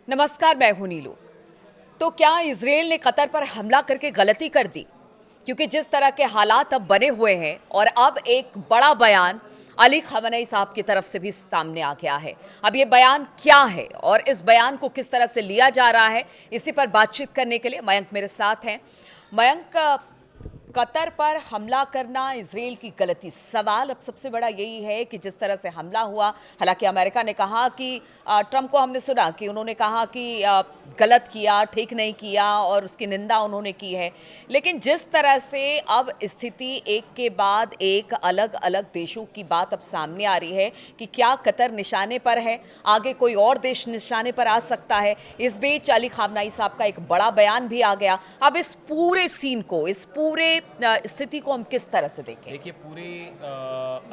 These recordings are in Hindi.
नमस्कार, मैं हूं नीलू। तो क्या इजराइल ने कतर पर हमला करके गलती कर दी? क्योंकि जिस तरह के हालात अब बने हुए हैं और अब एक बड़ा बयान अली खamenei साहब की तरफ से भी सामने आ गया है। अब ये बयान क्या है और इस बयान को किस तरह से लिया जा रहा है, इसी पर बातचीत करने के लिए मयंक मेरे साथ हैं। मयंक, कतर पर हमला करना इजराइल की गलती, सवाल अब सबसे बड़ा यही है कि जिस तरह से हमला हुआ, हालांकि अमेरिका ने कहा कि ट्रंप को हमने सुना कि उन्होंने कहा कि गलत किया, ठीक नहीं किया और उसकी निंदा उन्होंने की है। लेकिन जिस तरह से अब स्थिति एक के बाद एक अलग अलग देशों की बात अब सामने आ रही है कि क्या कतर निशाने पर है, आगे कोई और देश निशाने पर आ सकता है। इस बीच अली खamenei साहब का एक बड़ा बयान भी आ गया। अब इस पूरे सीन को, इस पूरे स्थिति को हम किस तरह से देखें? देखिए, पूरे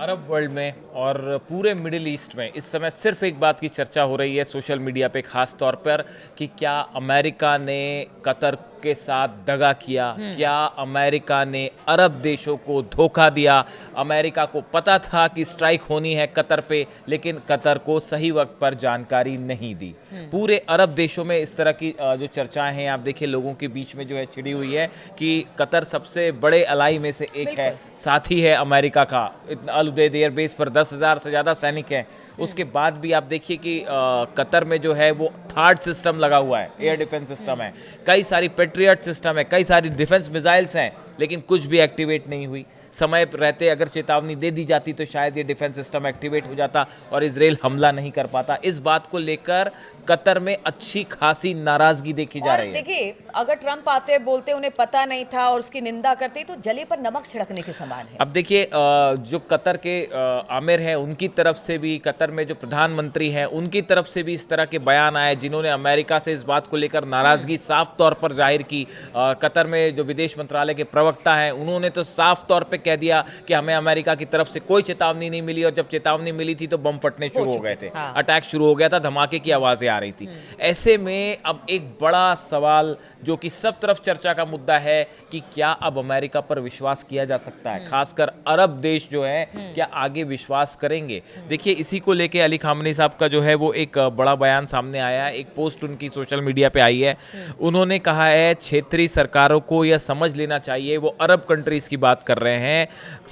अरब वर्ल्ड में और पूरे मिडिल ईस्ट में इस समय सिर्फ एक बात की चर्चा हो रही है सोशल मीडिया पे खास तौर पर कि क्या अमेरिका ने कतर के साथ दगा किया, क्या अमेरिका ने अरब देशों को धोखा दिया। अमेरिका को पता था कि स्ट्राइक होनी है कतर पे, लेकिन कतर को सही वक्त पर जानकारी नहीं दी। पूरे अरब देशों में इस तरह की जो चर्चाएं हैं, आप देखिए लोगों के बीच में जो है छिड़ी हुई है कि कतर सबसे बड़े अलाई में से एक है, साथी है अमेरिका का। अल उदैद एयरबेस पर 10,000 से ज़्यादा सैनिक हैं। उसके बाद भी आप देखिए कि कतर में जो है वो थर्ड सिस्टम लगा हुआ है, एयर डिफेंस सिस्टम है, कई सारी पेट्रियट सिस्टम है, कई सारी डिफेंस मिसाइल्स हैं, लेकिन कुछ भी एक्टिवेट नहीं हुई। समय रहते अगर चेतावनी दे दी जाती तो शायद ये डिफेंस सिस्टम एक्टिवेट हो जाता और इजराइल हमला नहीं कर पाता। इस बात को लेकर कतर में अच्छी खासी नाराजगी देखी जा रही है। देखिए, अगर ट्रंप आते बोलते उन्हें पता नहीं था और उसकी निंदा करते तो जले पर नमक छिड़कने के समान है। अब देखिए, जो कतर के आमिर हैं उनकी तरफ से भी, कतर में जो प्रधानमंत्री हैं उनकी तरफ से भी इस तरह के बयान आए जिन्होंने अमेरिका से इस बात को लेकर नाराजगी साफ तौर पर जाहिर की। कतर में जो विदेश मंत्रालय के प्रवक्ता हैं उन्होंने तो साफ तौर पे कह दिया कि हमें अमेरिका की तरफ से कोई चेतावनी नहीं मिली और जब चेतावनी मिली थी तो बम फटने शुरू हो गए थे। हाँ। अटैक शुरू हो गया था, धमाके की आवाजें आ रही थी। ऐसे में अब एक बड़ा सवाल जो कि सब तरफ चर्चा का मुद्दा है कि क्या अब अमेरिका पर विश्वास किया जा सकता है, खासकर अरब देश जो है क्या आगे विश्वास करेंगे। देखिए, इसी को लेके अली खamenei साहब का जो है वो एक बड़ा बयान सामने आया है। एक पोस्ट उनकी सोशल मीडिया पे आई है। उन्होंने कहा है क्षेत्रीय सरकारों को यह समझ लेना चाहिए, वो अरब कंट्रीज की बात कर रहे हैं,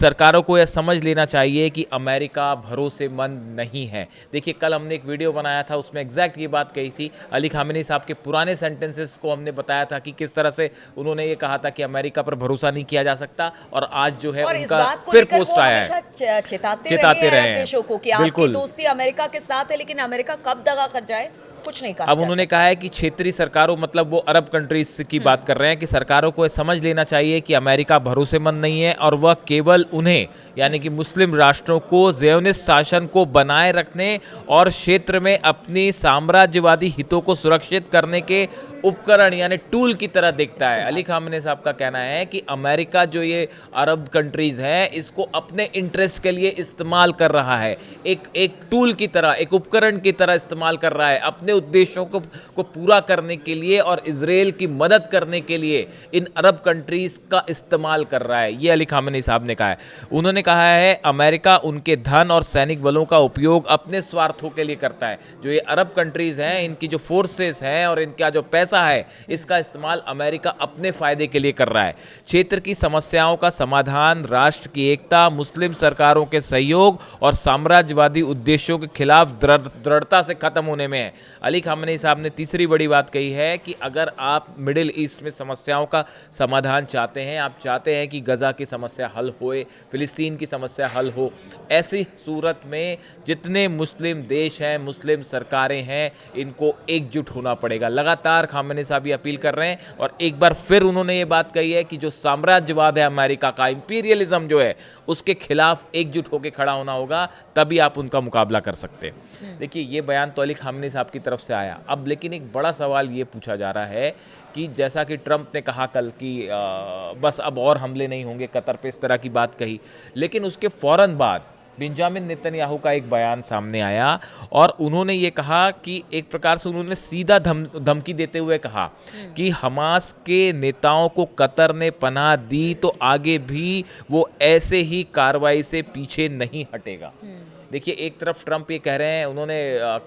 सरकारों को यह समझ लेना चाहिए कि अमेरिका भरोसेमंद नहीं है। देखिए, कल हमने एक वीडियो बनाया था, उसमें एग्जैक्ट ये बात कही थी। अली खamenei साहब के पुराने सेंटेंसेस को हमने बताया था कि किस तरह से उन्होंने ये कहा था कि अमेरिका पर भरोसा नहीं किया जा सकता, और आज जो है उनका फिर पोस्ट आया है, चिताते रहे हैं देशों को कि आपकी दोस्ती अमेरिका के साथ है, लेकिन अमेरिका कब दगा कर जाए कुछ नहीं कहा। अब उन्होंने कहा है कि क्षेत्रीय सरकारों, मतलब वो अरब कंट्रीज की बात कर रहे हैं, कि सरकारों को समझ लेना चाहिए कि अमेरिका भरोसेमंद नहीं है और वह केवल उन्हें यानी कि मुस्लिम राष्ट्रों को ज़ियोनिस्ट शासन को बनाए रखने और क्षेत्र में अपनी साम्राज्यवादी हितों को सुरक्षित करने के उपकरण यानी टूल की तरह देखता है। अली खamenei साहब का कहना है कि अमेरिका जो ये अरब कंट्रीज हैं इसको अपने इंटरेस्ट के लिए इस्तेमाल कर रहा है, एक टूल की तरह, एक उपकरण की तरह इस्तेमाल कर रहा है अपने उद्देश्यों को पूरा करने के लिए, और इजराइल की मदद करने के लिए इन अरब कंट्रीज का इस्तेमाल कर रहा है। ये अली खamenei साहब ने कहा है। उन्होंने कहा है अमेरिका उनके धन और सैनिक बलों का उपयोग अपने स्वार्थों के लिए करता है। जो ये अरब कंट्रीज हैं, इनकी जो फोर्सेस हैं और इनका जो पैसा है, इसका इस्तेमाल अमेरिका अपने फायदे के लिए कर रहा है। क्षेत्र की समस्याओं का समाधान राष्ट्र की एकता, मुस्लिम सरकारों के सहयोग और साम्राज्यवादी उद्देश्यों के खिलाफ दृढ़ता से खत्म होने में है। अली खamenei साहब ने तीसरी बड़ी बात कही है कि अगर आप मिडिल ईस्ट में समस्याओं का समाधान चाहते हैं, आप चाहते हैं कि गजा की समस्या हल होए, फिलिस्तीन की समस्या हल हो, ऐसी सूरत में जितने मुस्लिम देश हैं, मुस्लिम सरकारें हैं, इनको एकजुट होना पड़ेगा। लगातार खamenei साहब ये अपील कर रहे हैं, और एक बार फिर उन्होंने ये बात कही है कि जो साम्राज्यवाद है अमेरिका का, इंपीरियलिज्म जो है, उसके खिलाफ एकजुट होकर खड़ा होना होगा, तभी आप उनका मुकाबला कर सकते हैं। देखिए, ये बयान तो अली खamenei साहब की तरफ से आया। अब लेकिन एक बड़ा सवाल ये पूछा जा रहा है कि जैसा कि ट्रंप ने कहा कल कि बस अब और हमले नहीं होंगे कतर पे, इस तरह की बात कही, लेकिन उसके फौरन बाद बेंजामिन नेतन्याहू का एक बयान सामने आया और उन्होंने ये कहा कि एक प्रकार से उन्होंने सीधा धमकी देते हुए कहा कि हमास के नेताओं को कतर ने पनाह दी तो आगे भी वो ऐसे ही कार्रवाई से पीछे नहीं हटेगा। देखिए एक तरफ ट्रंप ये कह रहे हैं, उन्होंने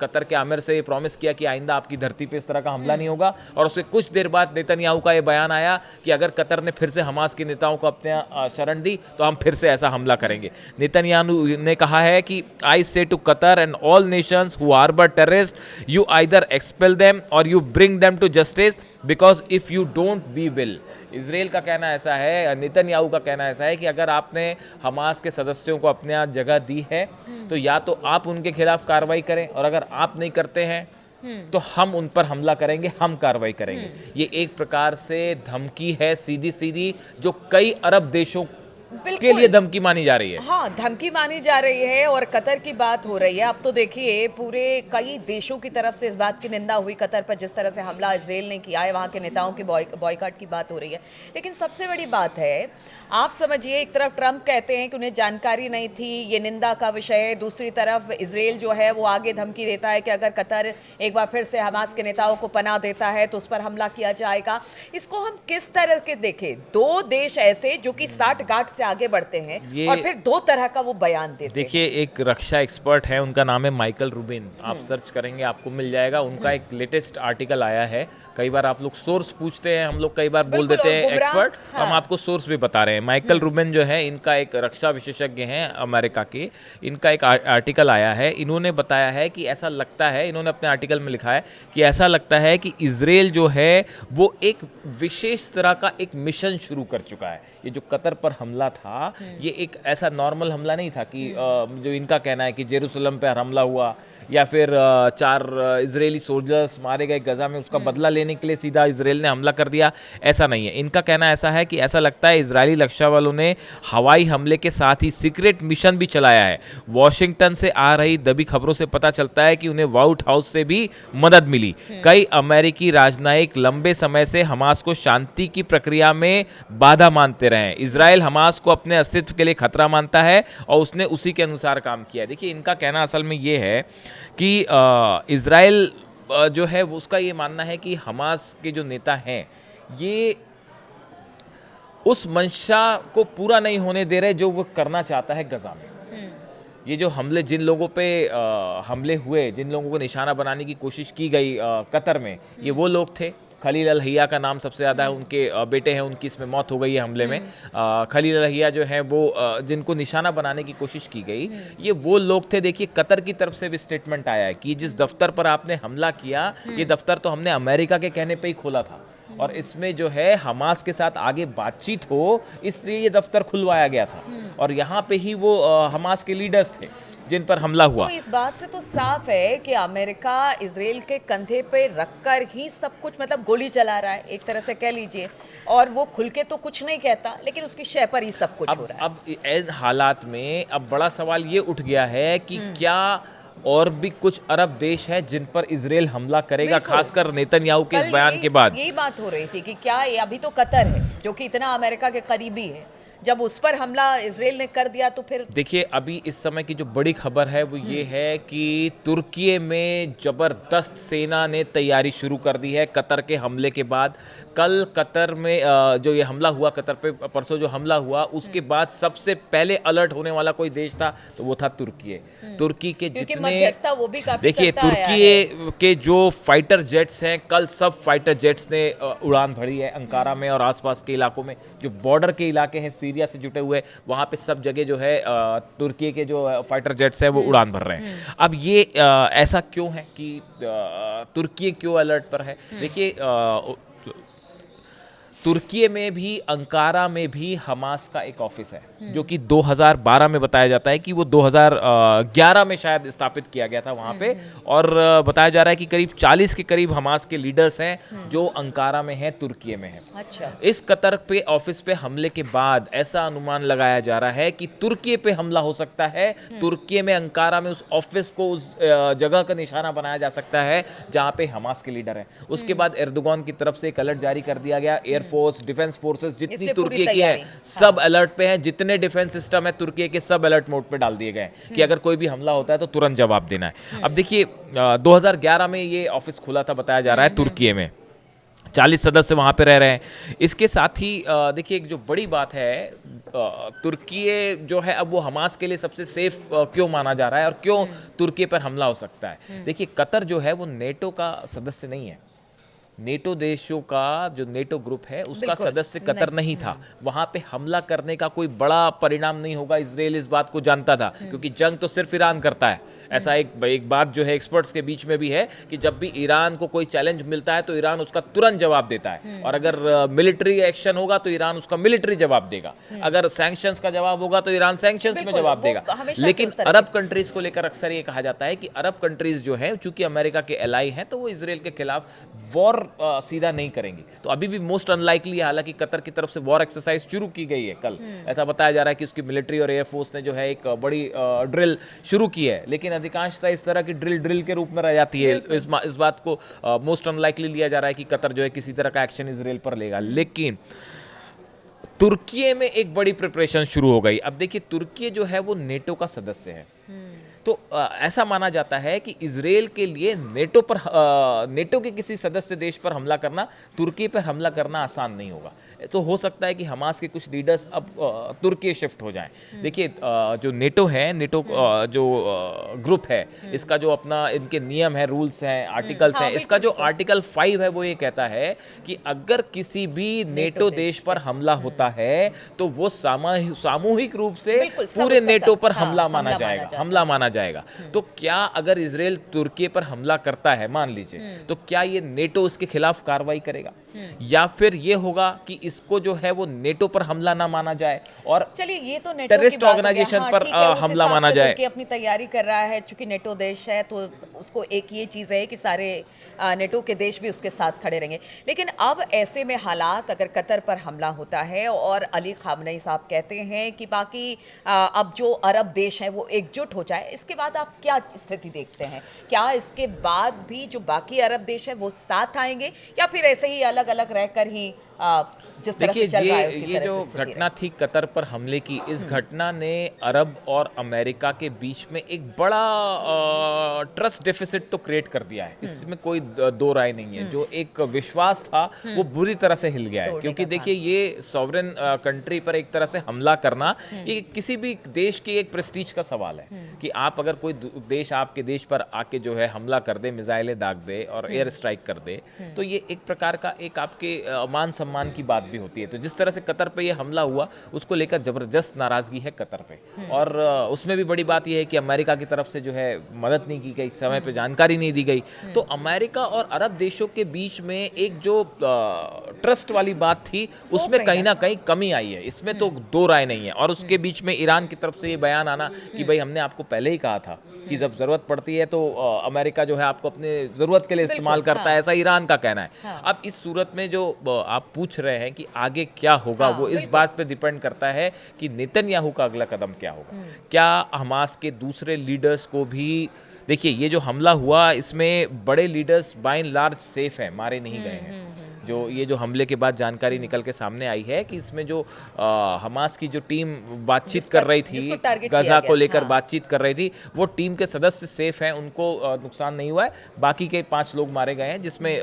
कतर के आमिर से ये प्रॉमिस किया कि आइंदा आपकी धरती पे इस तरह का हमला नहीं होगा, और उसके कुछ देर बाद नेतन्याहू का ये बयान आया कि अगर कतर ने फिर से हमास के नेताओं को अपने शरण दी तो हम फिर से ऐसा हमला करेंगे। नेतन्याहू ने कहा है कि I say to Qatar and all nations who harbour terrorist, you either expel them or you bring them to justice, because if you don't we will. Israel का कहना ऐसा है, नेतन्याहू का कहना ऐसा है कि अगर आपने हमास के सदस्यों को अपने यहाँ जगह दी है तो या तो आप उनके खिलाफ कार्रवाई करें, और अगर आप नहीं करते हैं तो हम उन पर हमला करेंगे, हम कार्रवाई करेंगे। ये एक प्रकार से धमकी है सीधी सीधी, जो कई अरब देशों के लिए धमकी मानी जा रही है। हाँ, धमकी मानी जा रही है और कतर की बात हो रही है। अब तो देखिए पूरे कई देशों की तरफ से इस बात की निंदा हुई कतर पर, जिस तरह से हमला इजराइल ने किया है, वहाँ के नेताओं के बॉयकॉट की बात हो रही है। लेकिन सबसे बड़ी बात है, आप समझिए, एक तरफ ट्रंप कहते हैं कि उन्हें जानकारी नहीं थी, ये निंदा का विषय है। दूसरी तरफ इजराइल जो है वो आगे धमकी देता है कि अगर कतर एक बार फिर से हमास के नेताओं को पनाह देता है तो उस पर हमला किया जाएगा। इसको हम किस तरह के देखें? दो देश ऐसे जो कि साठ गांठ से आगे बढ़ते हैं और फिर दो तरह का वो बयान देते हैं। देखिए एक रक्षा एक्सपर्ट है, उनका नाम है माइकल रूबिन, आप सर्च करेंगे आपको मिल जाएगा। उनका एक लेटेस्ट आर्टिकल आया है। कई बार आप लोग सोर्स पूछते हैं, हम लोग कई बार बोल देते हैं एक्सपर्ट, हम आपको सोर्स भी बता रहे हैं। माइकल रूबिन जो है, इनका एक रक्षा विशेषज्ञ हैं अमेरिका के, इनका एक आर्टिकल आया है। इन्होंने बताया है कि ऐसा लगता है, इन्होंने अपने आर्टिकल में लिखा है कि ऐसा लगता है कि इजराइल जो है वो एक विशेष तरह का एक मिशन शुरू कर चुका है। ये जो कतर पर हमला था, ये एक ऐसा नॉर्मल हमला नहीं था कि जो इनका कहना है कि जेरूसलम पर हमला हुआ या फिर 4 इजरायली सोल्जर्स मारे गए गजा में, उसका बदला लेने के लिए सीधा इजराइल ने हमला कर दिया, ऐसा नहीं है। इनका कहना ऐसा है कि ऐसा लगता है इजरायली रक्षा बलों ने हवाई हमले के साथ ही सीक्रेट मिशन भी चलाया है। वॉशिंगटन से आ रही दबी खबरों से पता चलता है कि उन्हें व्हाइट हाउस से भी मदद मिली। कई अमेरिकी राजनयिक लंबे समय से हमास को शांति की प्रक्रिया में बाधा मानते रहे। इजराइल हमास को अपने अस्तित्व के लिए खतरा मानता है और उसने उसी के अनुसार काम किया। देखिए इनका कहना असल में ये है कि इजराइल जो है उसका ये मानना है कि हमास के जो नेता हैं ये उस मंशा को पूरा नहीं होने दे रहे जो वो करना चाहता है गजा में। ये जो हमले, जिन लोगों पे हमले हुए, जिन लोगों को निशाना बनाने की कोशिश की गई कतर में, ये वो लोग थे। खलील अल हैया का नाम सबसे ज़्यादा है, उनके बेटे हैं, उनकी इसमें मौत हो गई है हमले में। खलील अल हैया जो है वो जिनको निशाना बनाने की कोशिश की गई, ये वो लोग थे। देखिए कतर की तरफ से भी स्टेटमेंट आया है कि जिस दफ्तर पर आपने हमला किया, ये दफ्तर तो हमने अमेरिका के कहने पे ही खोला था और इसमें जो है हमास के साथ आगे बातचीत हो, इसलिए ये दफ्तर खुलवाया गया था और यहाँ पे ही वो हमास के लीडर्स थे जिन पर हमला हुआ। तो इस बात से तो साफ है कि अमेरिका इजराइल के कंधे पे रखकर ही सब कुछ, मतलब गोली चला रहा है एक तरह से कह लीजिए, और वो खुल के तो कुछ नहीं कहता, लेकिन उसकी शय पर ही सब कुछ हो रहा है। अब इन हालात में अब बड़ा सवाल ये उठ गया है कि क्या और भी कुछ अरब देश हैं जिन पर इजराइल हमला करेगा, खासकर नेतन्याहू के इस बयान के बाद। यही बात हो रही थी कि क्या ये, अभी तो कतर है जो कि इतना अमेरिका के करीबी है, जब उस पर हमला इजराइल ने कर दिया तो फिर देखिए अभी इस समय की जो बड़ी खबर है वो ये है कि तुर्की में जबरदस्त सेना ने तैयारी शुरू कर दी है कतर के हमले के बाद। कल कतर में जो ये हमला हुआ, कतर पे परसों जो हमला हुआ, उसके बाद सबसे पहले अलर्ट होने वाला कोई देश था तो वो था तुर्की। तुर्की के जितने, वो भी काफी देखिए तुर्की के जो फाइटर जेट्स हैं, कल सब फाइटर जेट्स ने उड़ान भरी है अंकारा में और आसपास के इलाकों में। जो बॉर्डर के इलाके हैं सीरिया से जुटे हुए, वहाँ पे सब जगह जो है तुर्की के जो फाइटर जेट्स हैं वो उड़ान भर रहे हैं। अब ये ऐसा क्यों है कि तुर्की क्यों अलर्ट पर है? देखिए तुर्की में भी, अंकारा में भी हमास का एक ऑफिस है जो कि 2012 में बताया जाता है कि वो 2011 में शायद स्थापित किया गया था वहाँ पे, और बताया जा रहा है कि करीब 40 के करीब हमास के लीडर्स हैं जो अंकारा में हैं, तुर्की में हैं। अच्छा। इस कतर पे ऑफिस पे हमले के बाद ऐसा अनुमान लगाया जा रहा है कि तुर्की पे हमला हो सकता है। तुर्की में, अंकारा में उस ऑफिस को, उस जगह का निशाना बनाया जा सकता है जहाँ पे हमास के लीडर हैं। उसके बाद एर्दोगान की तरफ से एक अलर्ट जारी कर दिया गया। एयरफोर्स, डिफेंस फोर्सेस जितनी तुर्की की है सब अलर्ट पे हैं। जितने डिफेंस सिस्टम है तुर्की के सब अलर्ट मोड पे डाल दिए गए हैं कि अगर कोई भी हमला होता है तो तुरंत जवाब देना है। अब देखिए 2011 में ये ऑफिस खुला था, बताया जा रहा है तुर्की में 40 सदस्य वहाँ पे रह रहे हैं। इसके साथ ही देखिए एक जो बड़ी बात है, तुर्की जो है अब वो हमास के लिए सबसे सेफ क्यों माना जा रहा है और क्यों तुर्की पर हमला हो सकता है। देखिए कतर जो है वो नेटो का सदस्य नहीं है। नेटो देशों का जो नेटो ग्रुप है उसका बिल्कुल, सदस्य कतर नहीं था। वहां पे हमला करने का कोई बड़ा परिणाम नहीं होगा, इजराइल इस बात को जानता था, क्योंकि जंग तो सिर्फ ईरान करता है। ऐसा एक बात जो है एक्सपर्ट्स के बीच में भी है कि जब भी ईरान को कोई चैलेंज मिलता है तो ईरान उसका तुरंत जवाब देता है, और अगर मिलिट्री एक्शन होगा तो ईरान उसका मिलिट्री जवाब देगा, अगर सैंक्शंस का जवाब होगा तो ईरान सैंक्शंस में बिल्कुल, जवाब वो देगा। हमेशा से लेकिन उस तरह अरब कंट्रीज को लेकर अक्सर ये कहा जाता है कि अरब कंट्रीज जो है चूंकि अमेरिका के एलाई हैं तो वो इजराइल के खिलाफ वॉर सीधा नहीं करेंगी। तो अभी भी मोस्ट अनलाइकली है, हालांकि कतर की तरफ से वॉर एक्सरसाइज शुरू की गई है कल, ऐसा बताया जा रहा है कि उसकी मिलिट्री और एयरफोर्स ने जो है एक बड़ी ड्रिल शुरू की है, लेकिन अधिकांशतः इस तरह की ड्रिल के रूप में रह जाती है। इस बात को मोस्ट अनलाइकली लिया जा रहा है कि कतर जो है किसी तरह का एक्शन इजराइल पर लेगा। लेकिन तुर्की में एक बड़ी प्रिपरेशन शुरू हो गई। अब देखिए तुर्की जो है वो नेटो का सदस्य है, तो ऐसा माना जाता है कि इजराइल के लिए नेटो के किसी सदस्य देश पर हमला करना, तुर्की पर हमला करना आसान नहीं होगा। तो हो सकता है कि हमास के कुछ लीडर्स अब तुर्की शिफ्ट हो जाएं। देखिए जो नेटो है, नेटो जो ग्रुप है, इसका जो अपना इनके नियम है, रूल्स हैं, आर्टिकल्स हाँ, हैं, इसका जो बिल्कुल। आर्टिकल 5 है वो ये कहता है कि अगर किसी भी नेटो देश पर हमला होता है तो वो सामूहिक रूप से बिल्कुल, सब पूरे उसका नेटो पर हाँ, हमला हमला माना माना जाएगा, जाता हमला माना जाएगा। तो क्या अगर इजराइल तुर्की पर हमला करता है, मान लीजिए, तो क्या ये नेटो उसके खिलाफ कार्रवाई करेगा, या फिर ये होगा कि इसको जो है वो नेटो पर हमला ना माना जाए और चलिए ये तो नेटो टेररिस्ट की बात हो गया। ऑर्गेनाइजेशन हाँ, पर ठीक है, उस हमला हिसाब माना से जाए। तुर्की अपनी तैयारी कर रहा है, चूंकि नेटो देश है तो उसको एक ये चीज़ है कि सारे नेटो के देश भी उसके साथ खड़े रहेंगे। लेकिन अब ऐसे में हालात, अगर कतर पर हमला होता है और अली खामनेई साहब कहते हैं कि बाकी अब जो अरब देश हैं वो एकजुट हो जाए, इसके बाद आप क्या स्थिति देखते हैं? क्या इसके बाद भी जो बाकी अरब देश हैं वो साथ आएंगे, या फिर ऐसे ही अलग अलग रहकर ही जिस तरह से चल रहा है उसी ये तरह जो से स्थिति घटना थी कतर पर हमले की, इस घटना ने अरब और अमेरिका के बीच में एक बड़ा ट्रस्ट डेफिसिट तो क्रिएट कर दिया है, इसमें कोई दो राय नहीं है। जो एक विश्वास था वो बुरी तरह से हिल गया है, क्योंकि देखिए ये सॉवरेन कंट्री पर एक तरह से हमला करना ये किसी भी देश की एक प्रेस्टीज का सवाल है कि आप अगर कोई देश आपके देश पर आके जो है हमला कर दे, मिसाइलें दाग दे और एयर स्ट्राइक कर दे, तो ये एक प्रकार का एक आपके मान सम्मान की बात भी होती है। तो जिस तरह से कतर पे ये हमला हुआ उसको लेकर जबरदस्त नाराजगी है कतर पे, और उसमें भी बड़ी बात यह है कि अमेरिका की तरफ से जो है मदद नहीं की गई, समय पे जानकारी नहीं दी गई। तो अमेरिका और अरब देशों के बीच में एक जो ट्रस्ट वाली बात थी उसमें कहीं ना कहीं कमी आई है, इसमें तो दो राय नहीं है। और उसके बीच में ईरान की तरफ से ये बयान आना कि भाई हमने आपको पहले ही कहा था कि जब जरूरत पड़ती है तो अमेरिका जो है आपको अपने जरूरत के लिए इस्तेमाल करता है, ऐसा ईरान का कहना है। अब इस सूरत में जो आप पूछ रहे हैं कि आगे क्या होगा, वो इस बात पे डिपेंड करता है कि नेतन्याहू का अगला कदम क्या होगा। क्या हमास के दूसरे लीडर्स को भी, देखिए ये जो हमला हुआ इसमें बड़े leaders by and large safe हैं, मारे नहीं गए हैं। जो ये जो हमले के बाद जानकारी निकल के सामने आई है कि इसमें जो हमास की जो टीम बातचीत कर रही थी, गजा को लेकर बातचीत कर रही थी, वो टीम के सदस्य सेफ हैं, उनको नुकसान नहीं हुआ है। बाकी के 5 लोग मारे गए हैं, जिसमें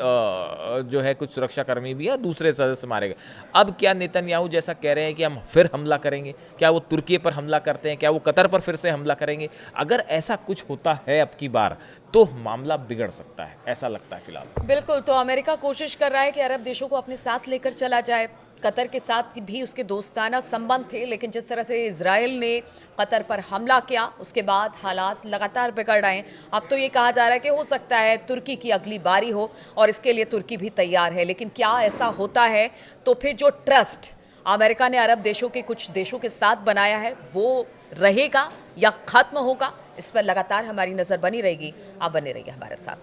जो है कुछ सुरक्षाकर्मी भी है, दूसरे सदस्य मारे गए। अब क्या नेतन्याहू जैसा कह रहे हैं कि हम फिर हमला करेंगे, क्या वो तुर्की पर हमला करते हैं, क्या वो कतर पर फिर से हमला करेंगे? अगर ऐसा कुछ होता है अब की बार तो मामला बिगड़ सकता है, ऐसा लगता है फिलहाल। बिल्कुल, तो अमेरिका कोशिश कर रहा है कि अरब देशों को अपने साथ लेकर चला जाए। कतर के साथ भी उसके दोस्ताना संबंध थे, लेकिन जिस तरह से इजराइल ने कतर पर हमला किया उसके बाद हालात लगातार बिगड़ रहे हैं। अब तो ये कहा जा रहा है कि हो सकता है तुर्की की अगली बारी हो, और इसके लिए तुर्की भी तैयार है। लेकिन क्या ऐसा होता है तो फिर जो ट्रस्ट अमेरिका ने अरब देशों के कुछ देशों के साथ बनाया है वो रहेगा या खत्म होगा, इस पर लगातार हमारी नज़र बनी रहेगी। आप बने रहिए हमारे साथ।